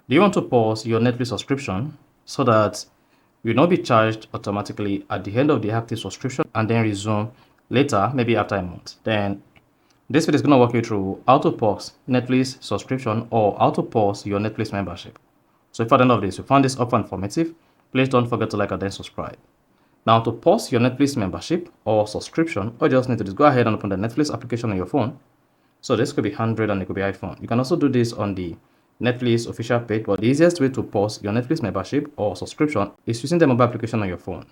Do you want to pause your Netflix subscription so that you will not be charged automatically at the end of the active subscription and then resume later, maybe after a month? Then this video is going to walk you through how to pause Netflix subscription or how to pause your Netflix membership. So if at the end of this you found this offer informative, please don't forget to like and then subscribe. Now, to pause your Netflix membership or subscription, all you just need to do is go ahead and open the Netflix application on your phone. So this could be Android and it could be iPhone. You can also do this on the Netflix official page, but the easiest way to pause your Netflix membership or subscription is using the mobile application on your phone.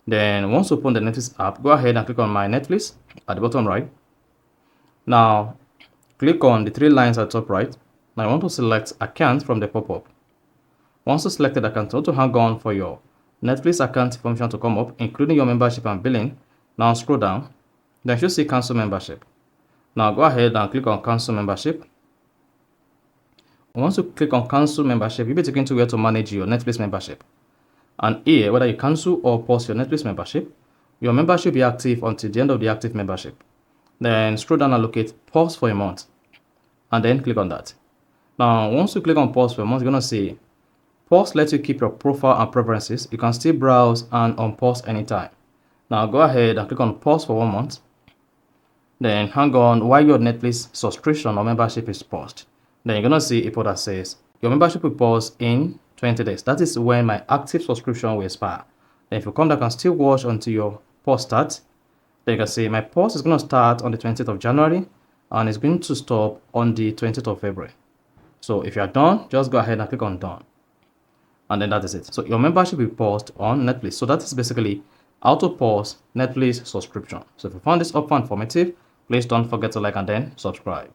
Then once you open the Netflix app, go ahead and click on My Netflix at the bottom right. Now, click on the three lines at the top right. Now, I want to select Account from the pop-up. Once you selected account, you want to hang on for your Netflix account information to come up, including your membership and billing. Now scroll down. Then you should see Cancel Membership. Now go ahead and click on Cancel Membership. Once you click on Cancel Membership, you'll be taken to where to manage your Netflix membership. And here, whether you cancel or pause your Netflix membership, your membership will be active until the end of the active membership. Then scroll down and locate Pause for a month. And then click on that. Now, once you click on Pause for a month, you're going to see Pause lets you keep your profile and preferences. You can still browse and unpause anytime. Now go ahead and click on Pause for 1 month. Then hang on while your Netflix subscription or membership is paused. Then you're going to see a pop that says your membership will pause in 20 days. That is when my active subscription will expire. Then if you come back and still watch until your pause starts, then you can see my pause is going to start on the 20th of January and it's going to stop on the 20th of February. So if you are done, just go ahead and click on Done. And then that is it. So your membership will be paused on Netflix. So that is basically how to pause Netflix subscription. So if you found this helpful and informative, please don't forget to like and then subscribe.